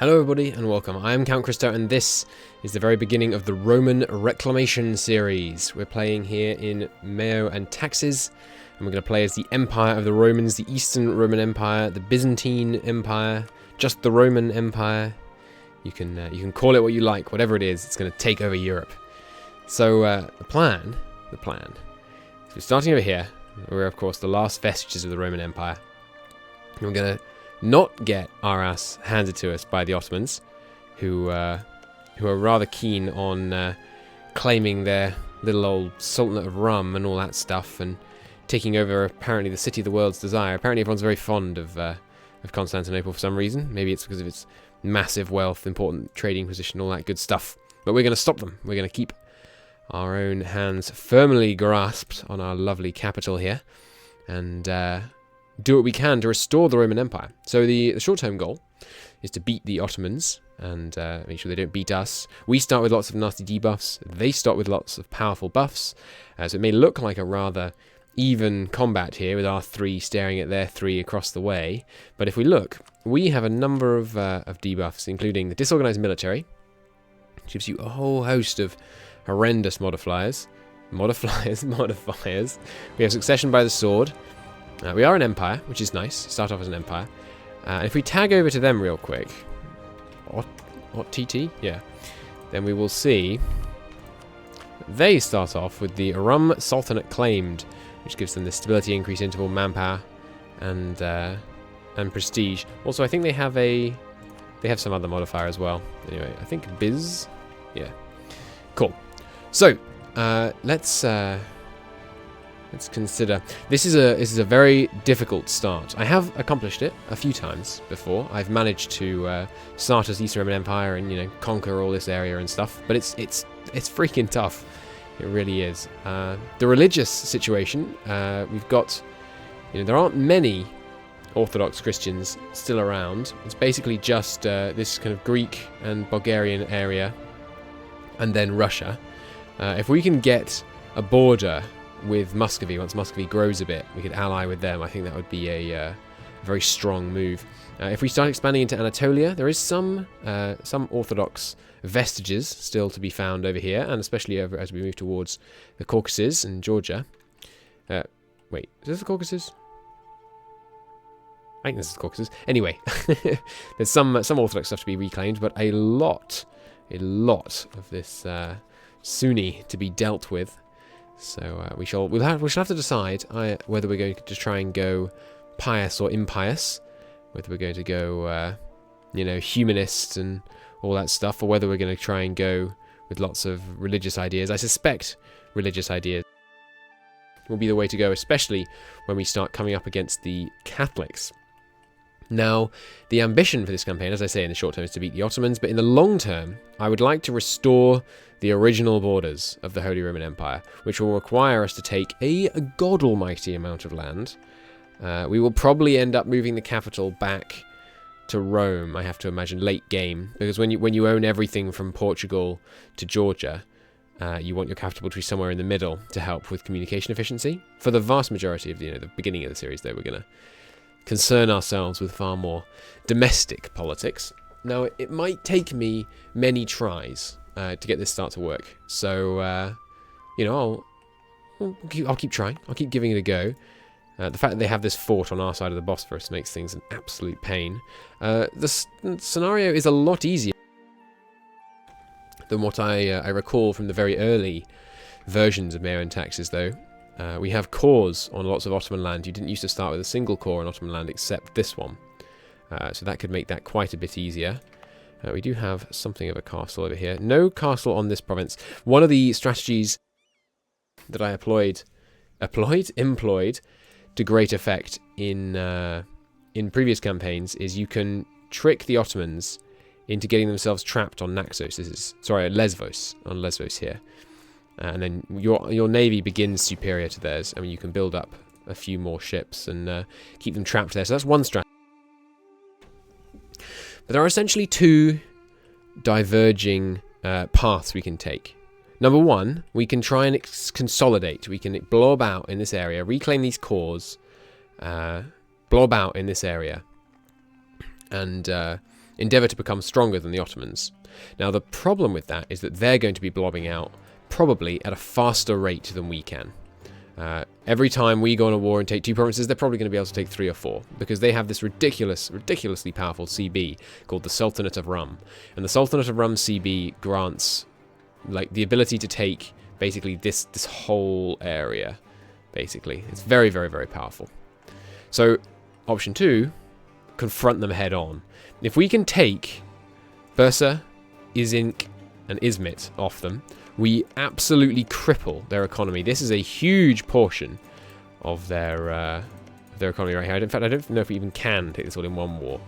Hello everybody and welcome. I am Count Christo and this is the very beginning of the Roman Reclamation series. We're playing here in MEIOU&Taxes and we're going to play as the Empire of the Romans, the Eastern Roman Empire, the Byzantine Empire, just the Roman Empire. You can call it what you like, whatever it is, it's going to take over Europe. So the plan is we're starting over here. We're of course the last vestiges of the Roman Empire. And we're going to not get our ass handed to us by the Ottomans, who are rather keen on claiming their little old Sultanate of Rum and all that stuff, and taking over apparently the city of the world's desire. Apparently everyone's very fond of Constantinople for some reason. Maybe it's because of its massive wealth, important trading position, all that good stuff. But we're going to stop them. We're going to keep our own hands firmly grasped on our lovely capital here, and do what we can to restore the Roman Empire. So the short-term goal is to beat the Ottomans and make sure they don't beat us. We start with lots of nasty debuffs. They start with lots of powerful buffs. So it may look like a rather even combat here with our 3 staring at their 3 across the way. But if we look, we have a number of debuffs, including the disorganized military, which gives you a whole host of horrendous modifiers. Modifiers. We have succession by the sword. We are an empire, which is nice. Start off as an empire. If we tag over to them real quick, TT? Yeah. Then we will see they start off with the Rum Sultanate claimed, which gives them the stability increase interval, manpower, and prestige. Also, I think they have some other modifier as well. Anyway, I think Biz. Yeah. Cool. So let's consider. This is a very difficult start. I have accomplished it a few times before. I've managed to start as Eastern Roman Empire and conquer all this area and stuff. But it's freaking tough. It really is. The religious situation. We've got. There aren't many Orthodox Christians still around. It's basically just this kind of Greek and Bulgarian area, and then Russia. If we can get a border with Muscovy, once Muscovy grows a bit, we could ally with them. I think that would be a very strong move. If we start expanding into Anatolia, there is some Orthodox vestiges still to be found over here, and especially over as we move towards the Caucasus and Georgia. Wait, is this the Caucasus? I think this is the Caucasus. Anyway, there's some Orthodox stuff to be reclaimed, but a lot of this Sunni to be dealt with. So we shall have to decide whether we're going to try and go pious or impious, whether we're going to go humanist and all that stuff, or whether we're going to try and go with lots of religious ideas. I suspect religious ideas will be the way to go, especially when we start coming up against the Catholics. Now, the ambition for this campaign, as I say, in the short term is to beat the Ottomans, but in the long term, I would like to restore the original borders of the Holy Roman Empire, which will require us to take a god almighty amount of land. We will probably end up moving the capital back to Rome, I have to imagine, late game, because when you own everything from Portugal to Georgia, you want your capital to be somewhere in the middle to help with communication efficiency. For the vast majority of the beginning of the series, though, we're going to concern ourselves with far more domestic politics. Now, it might take me many tries to get this start to work. So, I'll keep trying. I'll keep giving it a go. The fact that they have this fort on our side of the Bosphorus makes things an absolute pain. The scenario is a lot easier than what I recall from the very early versions of MEIOU&Taxes, though. We have cores on lots of Ottoman land. You didn't used to start with a single core on Ottoman land except this one. So that could make that quite a bit easier. We do have something of a castle over here. No castle on this province. One of the strategies that I employed to great effect in previous campaigns is you can trick the Ottomans into getting themselves trapped on Naxos. Lesbos, on Lesbos here. And then your navy begins superior to theirs. I mean, you can build up a few more ships and keep them trapped there. So that's one strategy. But there are essentially 2 diverging paths we can take. Number 1, we can try and consolidate. We can blob out in this area, reclaim these cores, blob out in this area, and endeavour to become stronger than the Ottomans. Now, the problem with that is that they're going to be blobbing out probably at a faster rate than we can. Every time we go on a war and take 2 provinces, they're probably going to be able to take 3 or 4, because they have this ridiculously powerful CB called the Sultanate of Rum. And the Sultanate of Rum CB grants like the ability to take basically this whole area. Basically, it's very, very, very powerful. So, option 2, confront them head on. If we can take Bursa, Izink, and Izmit off them, we absolutely cripple their economy. This is a huge portion of their economy right here. In fact, I don't know if we even can take this all in one war.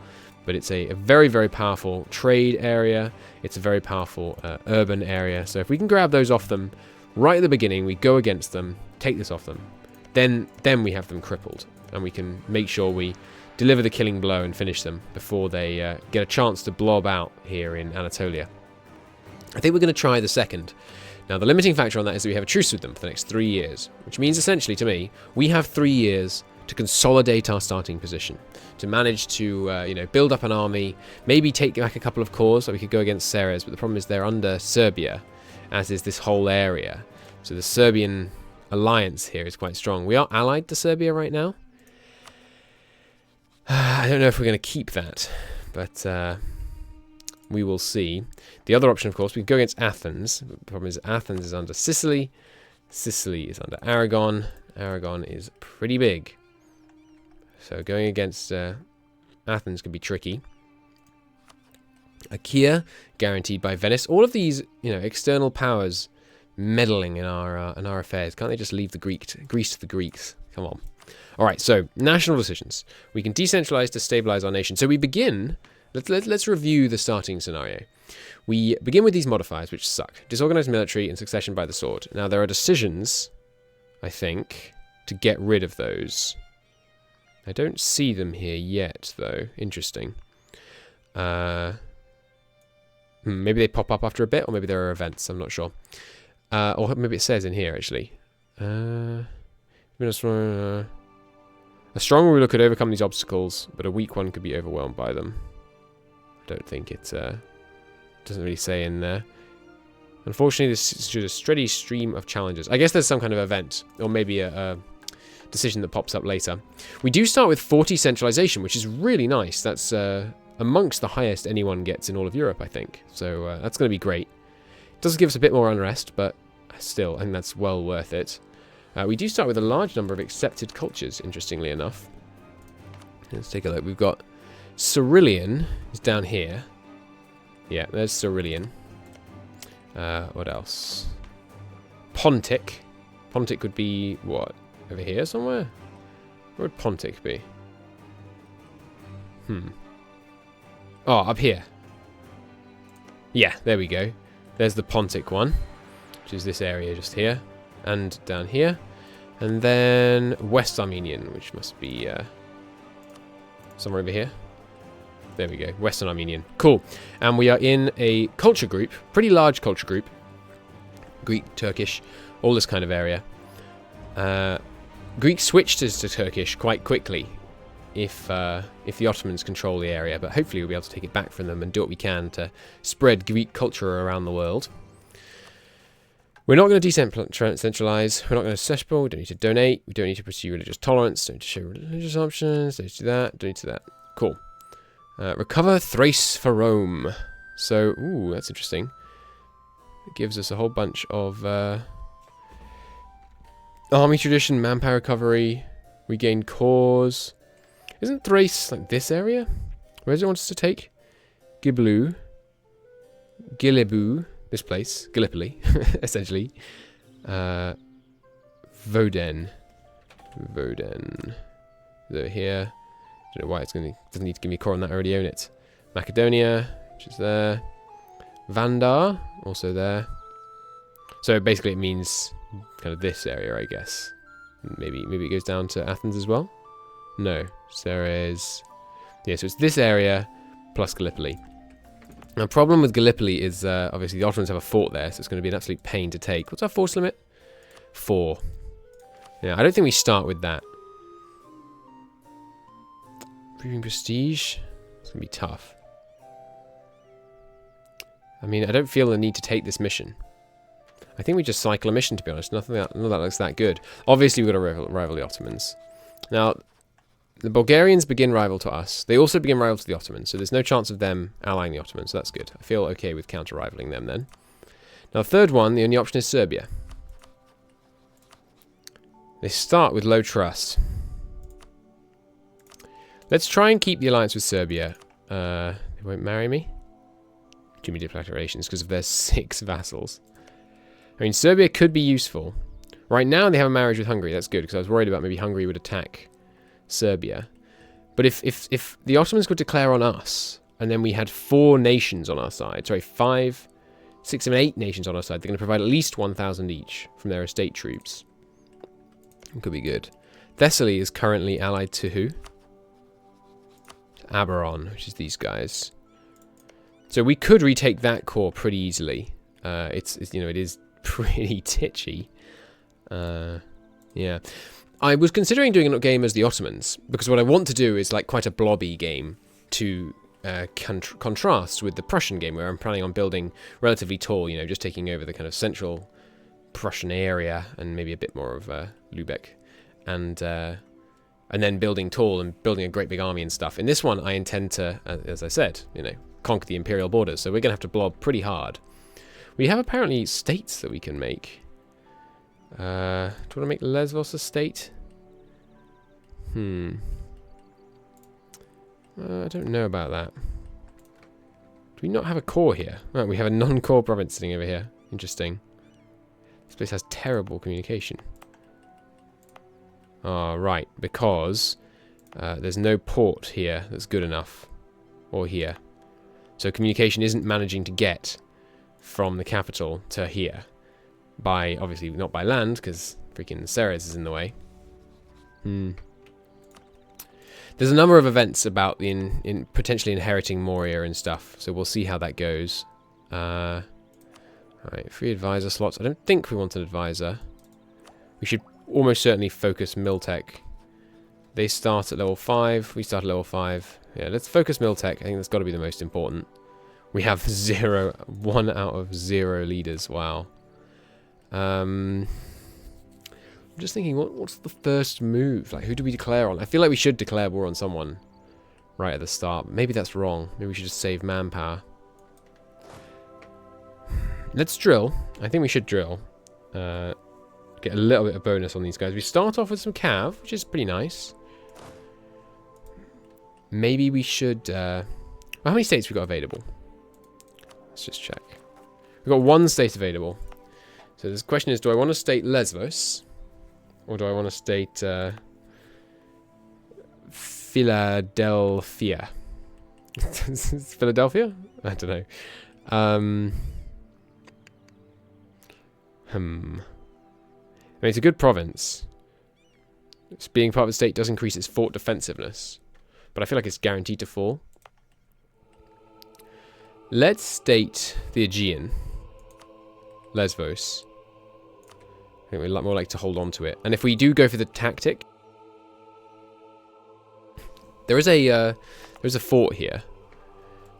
But it's a very, very powerful trade area. It's a very powerful urban area. So if we can grab those off them right at the beginning, we go against them, take this off them, then we have them crippled. And we can make sure we deliver the killing blow and finish them before they get a chance to blob out here in Anatolia. I think we're going to try the second. Now, the limiting factor on that is that we have a truce with them for the next 3 years, which means essentially to me, we have 3 years to consolidate our starting position, to manage to build up an army, maybe take back a couple of cores so we could go against Ceres, but the problem is they're under Serbia, as is this whole area. So the Serbian alliance here is quite strong. We are allied to Serbia right now. I don't know if we're going to keep that, but we will see. The other option, of course, we can go against Athens. The problem is Athens is under Sicily. Sicily is under Aragon. Aragon is pretty big. So going against Athens can be tricky. Achaia, guaranteed by Venice. All of these, external powers meddling in our affairs. Can't they just leave the Greece to the Greeks? Come on. All right, so national decisions. We can decentralize to stabilize our nation. So we begin. Let's review the starting scenario. We begin with these modifiers, which suck. Disorganized military and succession by the sword. Now, there are decisions, I think, to get rid of those. I don't see them here yet, though. Interesting. Maybe they pop up after a bit, or maybe there are events. I'm not sure. Or maybe it says in here, actually. A strong ruler could overcome these obstacles, but a weak one could be overwhelmed by them. I don't think it doesn't really say in there. Unfortunately, this is just a steady stream of challenges. I guess there's some kind of event, or maybe a decision that pops up later. We do start with 40 centralization, which is really nice. That's amongst the highest anyone gets in all of Europe, I think. So that's going to be great. It does give us a bit more unrest, but still, I think that's well worth it. We do start with a large number of accepted cultures, interestingly enough. Let's take a look. We've got Cerulean is down here. Yeah, there's Cerulean. What else? Pontic. Pontic would be, what? Over here somewhere? Where would Pontic be? Oh, up here. Yeah, there we go. There's the Pontic one, which is this area just here. And down here. And then West Armenian, which must be somewhere over here. There we go, Western Armenian. Cool. And we are in a culture group, pretty large culture group. Greek, Turkish, all this kind of area. Greek switched to Turkish quite quickly if the Ottomans control the area, but hopefully we'll be able to take it back from them and do what we can to spread Greek culture around the world. We're not going to decentralize. We're not going to session. We don't need to donate. We don't need to pursue religious tolerance. Don't need to show religious options. Don't need to do that. Don't need to do that. Cool. Recover Thrace for Rome. So, ooh, that's interesting. It gives us a whole bunch of army tradition, manpower recovery. We gain cores. Isn't Thrace like this area? Where does it want us to take? Giblu. Gilebu. This place. Gallipoli, essentially. Voden. Over here. I don't know why it doesn't need to give me a core on that. I already own it. Macedonia, which is there. Vandar, also there. So basically it means kind of this area, I guess. Maybe it goes down to Athens as well? No. So there is... Yeah, so it's this area plus Gallipoli. Now, the problem with Gallipoli is obviously the Ottomans have a fort there, so it's going to be an absolute pain to take. What's our force limit? 4. Yeah, I don't think we start with that. Proving prestige. It's going to be tough. I mean, I don't feel the need to take this mission. I think we just cycle a mission, to be honest. None of that looks that good. Obviously, we've got to rival the Ottomans. Now, the Bulgarians begin rival to us. They also begin rival to the Ottomans, so there's no chance of them allying the Ottomans, so that's good. I feel okay with counter-rivaling them then. Now, the third one, the only option is Serbia. They start with low trust. Let's try and keep the alliance with Serbia. They won't marry me. Give me declarations because of their 6 vassals. I mean, Serbia could be useful. Right now, they have a marriage with Hungary. That's good, because I was worried about maybe Hungary would attack Serbia. But if the Ottomans could declare on us, and then we had 4 nations on our side, sorry, 5, 6, 7, 8 nations on our side, they're going to provide at least 1,000 each from their estate troops. It could be good. Thessaly is currently allied to who? Aberon, which is these guys. So we could retake that core pretty easily. It's you know, it is pretty titchy. Yeah. I was considering doing a game as the Ottomans, because what I want to do is like quite a blobby game to contrast with the Prussian game, where I'm planning on building relatively tall, you know, just taking over the kind of central Prussian area and maybe a bit more of Lübeck, and then building tall and building a great big army and stuff. In this one, I intend to, as I said, you know, conquer the imperial borders, so we're going to have to blob pretty hard. We have apparently states that we can make. Do you want to make Lesbos Estate? I don't know about that. Do we not have a core here? Oh, we have a non-core province sitting over here. Interesting. This place has terrible communication. Ah, right, because there's no port here that's good enough. Or here. So communication isn't managing to get from the capital to here. By, obviously, not by land, because freaking Ceres is in the way. There's a number of events about in potentially inheriting Moria and stuff, so we'll see how that goes. Alright, free advisor slots. I don't think we want an advisor. We should almost certainly focus Miltech. They start at level 5, we start at level 5. Yeah, let's focus Miltech. I think that's got to be the most important. We have 1 out of 0 leaders. Wow. I'm just thinking, what's the first move? Like, who do we declare on? I feel like we should declare war on someone right at the start. Maybe that's wrong. Maybe we should just save manpower. Let's drill. I think we should drill. Get a little bit of bonus on these guys. We start off with some cav, which is pretty nice. Maybe we should... well, how many states we got available? Let's just check. We've got 1 state available. So the question is, do I want to state Lesbos? Or do I want to state Philadelphia? Philadelphia? I don't know. I mean, it's a good province. Being part of the state does increase its fort defensiveness. But I feel like it's guaranteed to fall. Let's state the Aegean. Lesbos. I think we're more like to hold on to it. And if we do go for the tactic, there's a fort here,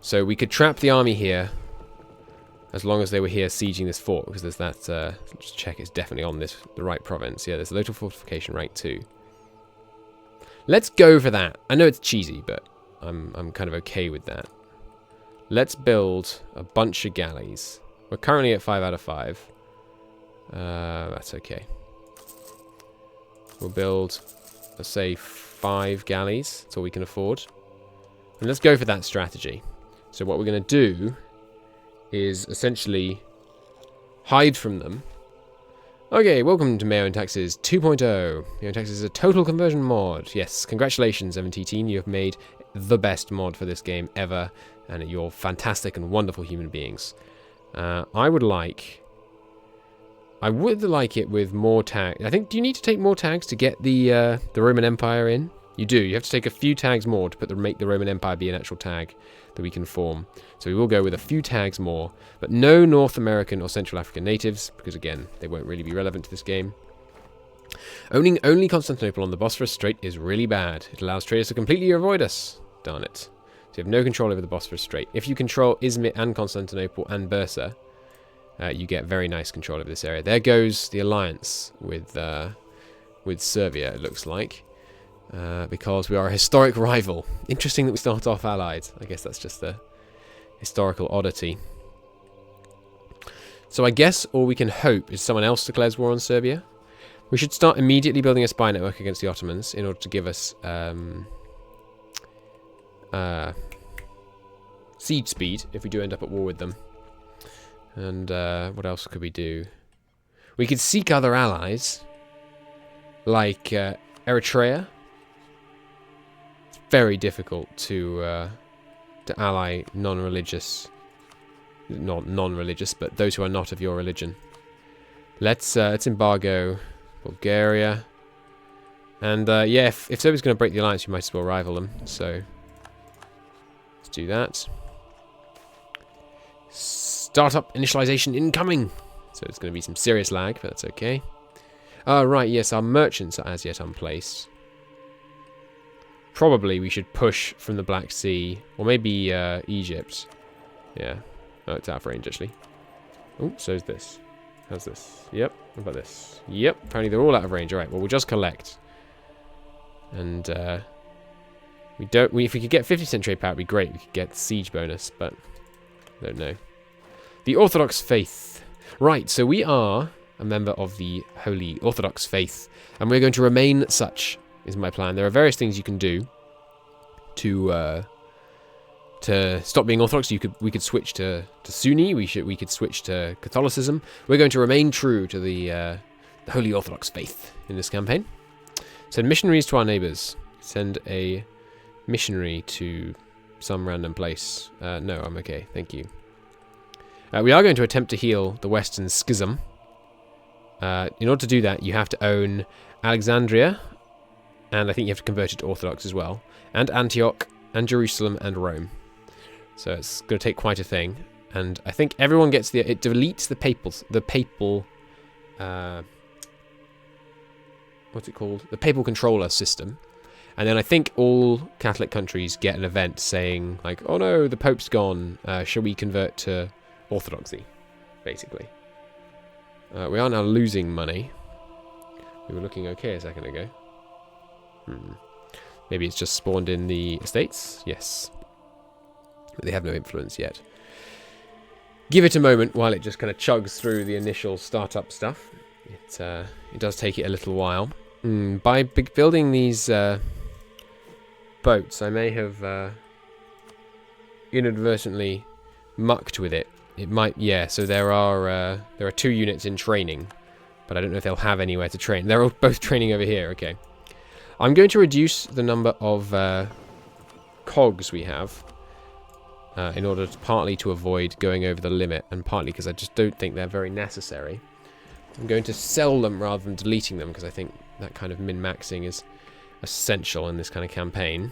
so we could trap the army here, as long as they were here sieging this fort, because there's that. Just check it's definitely on the right province. Yeah, there's a local fortification rank 2. Let's go for that. I know it's cheesy, but I'm kind of okay with that. Let's build a bunch of galleys. We're currently at 5 out of 5. That's okay. We'll build, let's say, 5 galleys. That's all we can afford. And let's go for that strategy. So what we're going to do is essentially hide from them. Okay, welcome to MEIOU&Taxes 2.0. MEIOU&Taxes is a total conversion mod. Yes, congratulations, MTT. You have made the best mod for this game ever. And you're fantastic and wonderful human beings. I would like it with more tags. I think, do you need to take more tags to get the Roman Empire in? You do. You have to take a few tags more to make the Roman Empire be an actual tag that we can form. So we will go with a few tags more, but no North American or Central African natives, because again, they won't really be relevant to this game. Owning only Constantinople on the Bosphorus Strait is really bad. It allows traders to completely avoid us. Darn it. So you have no control over the Bosphorus Strait. If you control Izmit and Constantinople and Bursa, you get very nice control over this area. There goes the alliance with Serbia, it looks like. Because we are a historic rival. Interesting that we start off allied. I guess that's just a historical oddity. So I guess all we can hope is someone else declares war on Serbia. We should start immediately building a spy network against the Ottomans in order to give us siege speed if we do end up at war with them. And what else could we do? We could seek other allies, like Eritrea. It's very difficult to ally non-religious, not non-religious, but those who are not of your religion. Let's embargo Bulgaria. And yeah, if Serbia's going to break the alliance, you might as well rival them. So let's do that. Startup initialization incoming. So it's going to be some serious lag, but that's okay. Right, yes, our merchants are as yet unplaced. Probably we should push from the Black Sea, or maybe Egypt. Yeah. Oh, it's out of range, actually. Oh, so is this. How's this? Yep. What about this? Yep. Apparently they're all out of range. All right. Well, we'll just collect. And we don't. If we could get 50% trade power, it'd be great. We could get siege bonus, but I don't know. The Orthodox faith. Right. So we are a member of the Holy Orthodox faith, and we're going to remain such. Is my plan. There are various things you can do to stop being Orthodox. We could switch to Sunni. We could switch to Catholicism. We're going to remain true to the Holy Orthodox faith in this campaign. Send missionaries to our neighbours. Send a missionary to some random place. No, I'm okay. Thank you. We are going to attempt to heal the Western Schism. In order to do that, you have to own Alexandria. And I think you have to convert it to Orthodox as well. And Antioch, and Jerusalem, and Rome. So it's going to take quite a thing. And I think everyone gets it deletes the papal, what's it called? The papal controller system. And then I think all Catholic countries get an event saying, like, oh no, the Pope's gone. Shall we convert to Orthodoxy? Basically. We are now losing money. We were looking okay a second ago. Maybe it's just spawned in the estates? Yes. But they have no influence yet. Give it a moment while it just kind of chugs through the initial startup stuff. It does take it a little while. By building these boats, I may have inadvertently mucked with it. It might, yeah. So there are 2 units in training, but I don't know if they'll have anywhere to train. They're all both training over here. Okay. I'm going to reduce the number of cogs we have in order to partly to avoid going over the limit and partly because I just don't think they're very necessary. I'm going to sell them rather than deleting them because I think that kind of min-maxing is essential in this kind of campaign.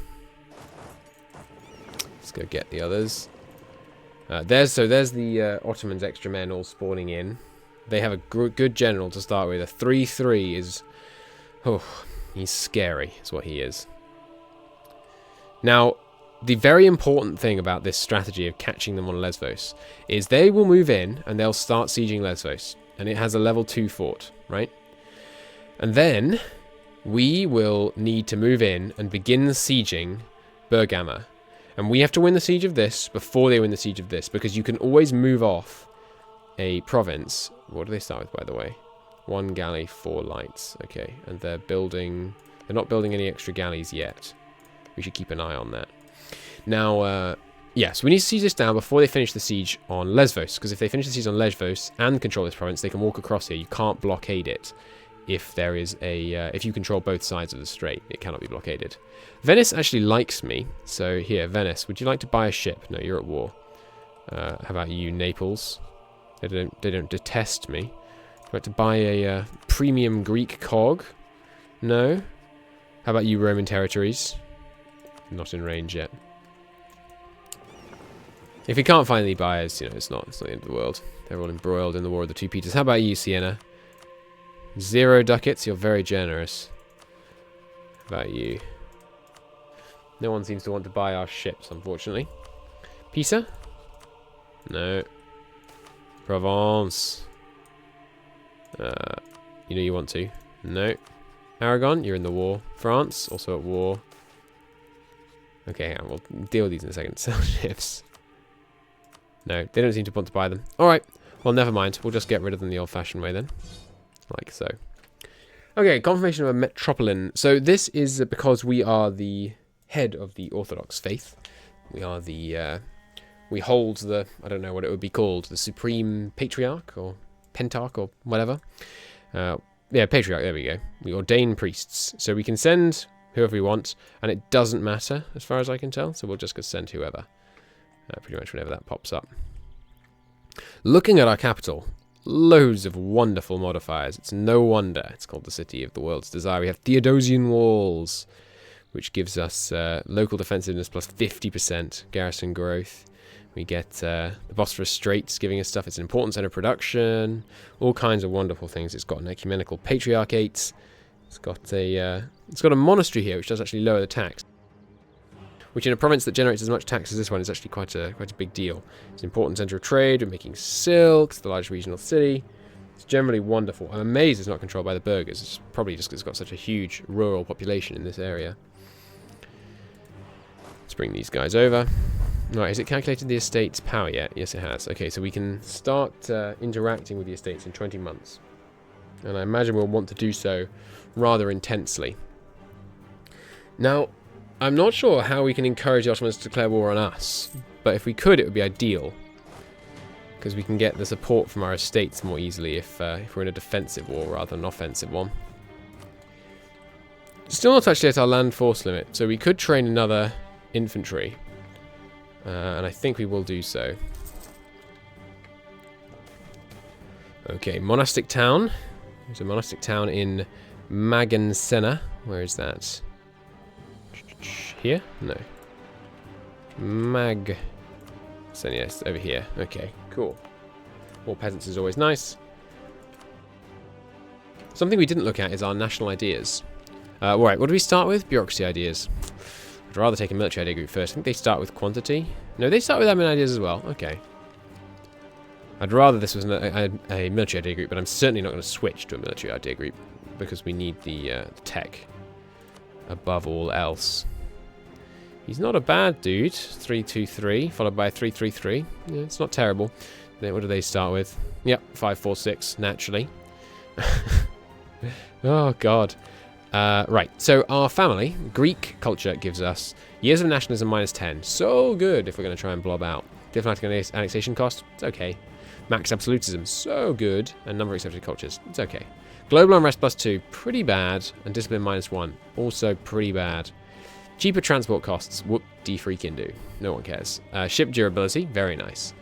Let's go get the others. There's the Ottomans extra men all spawning in. They have a good general to start with. A 3-3 is... Oh... He's scary, is what he is. Now, the very important thing about this strategy of catching them on Lesbos is they will move in and they'll start sieging Lesbos. And it has a level 2 fort, right? And then we will need to move in and begin sieging Bergama. And we have to win the siege of this before they win the siege of this, because you can always move off a province. What do they start with, by the way? 1 galley, 4 lights. Okay, and they're not building any extra galleys yet. We should keep an eye on that. Now, yes, we need to siege this down before they finish the siege on Lesbos, because if they finish the siege on Lesbos and control this province, they can walk across here. You can't blockade it if there is if you control both sides of the strait. It cannot be blockaded. Venice actually likes me, so here, Venice, would you like to buy a ship? No, you're at war. How about you, Naples? They don't detest me. Right, to buy a premium Greek cog? No? How about you, Roman territories? Not in range yet. If we can't find any buyers, you know, it's not the end of the world. They're all embroiled in the War of the Two Peters. How about you, Siena? 0 ducats, you're very generous. How about you? No one seems to want to buy our ships, unfortunately. Pisa? No. Provence. You know you want to. No. Aragon, you're in the war. France, also at war. Okay, we'll deal with these in a second. Sell ships. No, they don't seem to want to buy them. Alright, well, never mind. We'll just get rid of them the old-fashioned way then. Like so. Okay, confirmation of a metropolitan. So this is because we are the head of the Orthodox faith. We are the... we hold the... I don't know what it would be called. The Supreme Patriarch or Pentarch or whatever. Yeah, Patriarch, there we go. We ordain priests. So we can send whoever we want, and it doesn't matter as far as I can tell. So we'll just go send whoever. Pretty much whenever that pops up. Looking at our capital, loads of wonderful modifiers. It's no wonder it's called the City of the World's Desire. We have Theodosian Walls, which gives us local defensiveness plus 50% garrison growth. We get the Bosphorus Straits giving us stuff. It's an important center of production. All kinds of wonderful things. It's got an ecumenical patriarchate. It's got a monastery here, which does actually lower the tax. Which in a province that generates as much tax as this one is actually quite a big deal. It's an important center of trade. We're making silk. It's the largest regional city. It's generally wonderful. I'm amazed it's not controlled by the burghers. It's probably just because it's got such a huge rural population in this area. Let's bring these guys over. Right, has it calculated the estate's power yet? Yes, it has. Okay, so we can start interacting with the estates in 20 months. And I imagine we'll want to do so rather intensely. Now, I'm not sure how we can encourage the Ottomans to declare war on us, but if we could, it would be ideal. Because we can get the support from our estates more easily if we're in a defensive war rather than an offensive one. Still not actually at our land force limit, so we could train another infantry. And I think we will do so. Okay, monastic town. There's a monastic town in Magansena. Where is that? Here? No. Yes, over here. Okay, cool. More peasants is always nice. Something we didn't look at is our national ideas. Right, what do we start with? Bureaucracy ideas. I'd rather take a military idea group first. I think they start with quantity. No, they start with admin ideas as well. Okay. I'd rather this was a military idea group, but I'm certainly not going to switch to a military idea group because we need the tech above all else. He's not a bad dude. 323 followed by 333. Yeah, it's not terrible. Then what do they start with? Yep, 546 naturally. Oh god. Right, so our family, Greek culture, gives us years of nationalism minus 10. So good if we're going to try and blob out. Diplomatic annexation cost, it's okay. Max absolutism, so good. And number of accepted cultures, it's okay. Global unrest plus 2, pretty bad. And discipline minus 1, also pretty bad. Cheaper transport costs, whoop-de-freaking do. No one cares. Ship durability, very nice.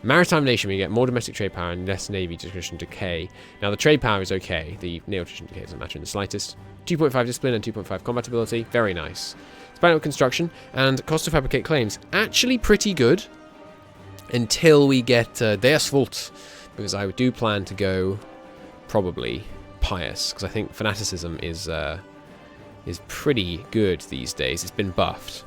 Maritime nation, we get more domestic trade power and less navy attrition decay. Now the trade power is okay, the naval attrition decay doesn't matter in the slightest. 2.5 discipline and 2.5 combat ability, very nice. Spanish construction and cost to fabricate claims, actually pretty good. Until we get Deus Vult, because I do plan to go probably pious, because I think fanaticism is pretty good these days. It's been buffed.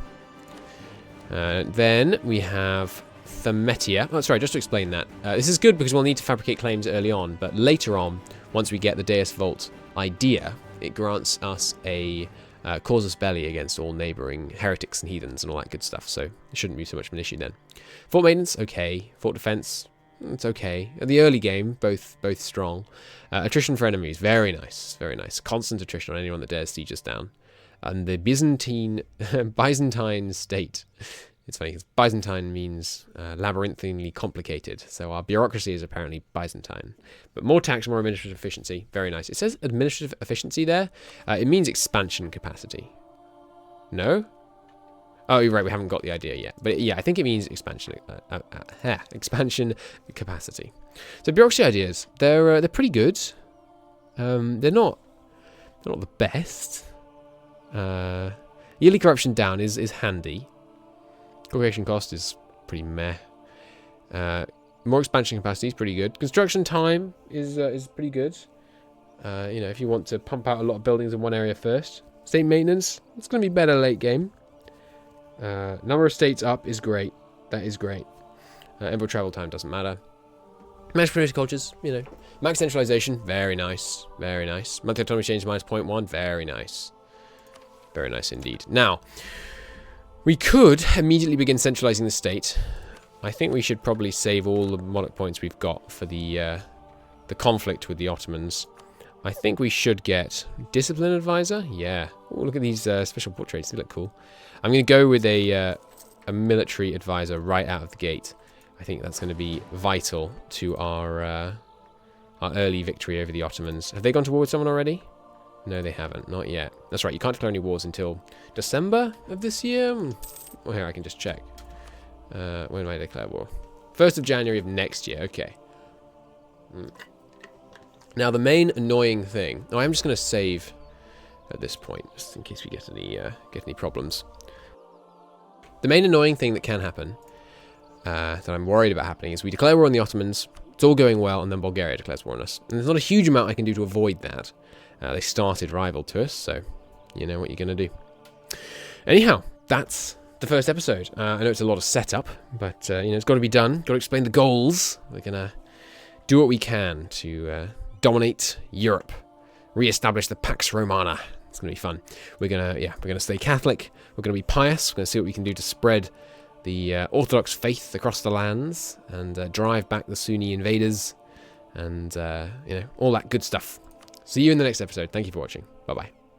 Then we have Thermetia. Oh, sorry, just to explain that. This is good because we'll need to fabricate claims early on, but later on, once we get the Deus Vult idea, it grants us a casus belli against all neighbouring heretics and heathens and all that good stuff, so it shouldn't be so much of an issue then. Fort maintenance, okay. Fort defence, it's okay. At the early game, both strong. Attrition for enemies, very nice, very nice. Constant attrition on anyone that dares siege us down. And the Byzantine state. It's funny, because Byzantine means labyrinthinely complicated, so our bureaucracy is apparently Byzantine. But more tax, more administrative efficiency, very nice. It says administrative efficiency there. It means expansion capacity. No? Oh, you're right, we haven't got the idea yet. But yeah, I think it means expansion expansion capacity. So bureaucracy ideas, they're pretty good. They're not the best. Yearly corruption down is handy. Corporation cost is pretty meh. More expansion capacity is pretty good. Construction time is pretty good. You know, if you want to pump out a lot of buildings in one area first. State maintenance, it's going to be better late game. Number of states up is great. That is great. Envoy travel time doesn't matter. Managed community cultures, you know. Max centralization, very nice. Very nice. Monthly autonomy change minus 0.1, very nice. Very nice indeed. Now, we could immediately begin centralizing the state. I think we should probably save all the monarch points we've got for the conflict with the Ottomans. I think we should get discipline advisor. Yeah. Oh, look at these special portraits. They look cool. I'm going to go with a military advisor right out of the gate. I think that's going to be vital to our early victory over the Ottomans. Have they gone to war with someone already? No, they haven't. Not yet. That's right. You can't declare any wars until December of this year. Well, here, I can just check. When might I declare war? 1st of January of next year. Okay. Now, the main annoying thing... Oh, I'm just going to save at this point, just in case we get any problems. The main annoying thing that can happen, that I'm worried about happening, is we declare war on the Ottomans, it's all going well, and then Bulgaria declares war on us. And there's not a huge amount I can do to avoid that. They started rival to us, so you know what you're going to do. Anyhow, that's the first episode. I know it's a lot of setup, but you know, it's got to be done. Got to explain the goals. We're going to do what we can to dominate Europe, re-establish the Pax Romana. It's going to be fun. We're gonna stay Catholic. We're going to be pious. We're going to see what we can do to spread the Orthodox faith across the lands and drive back the Sunni invaders and you know, all that good stuff. See you in the next episode. Thank you for watching. Bye bye.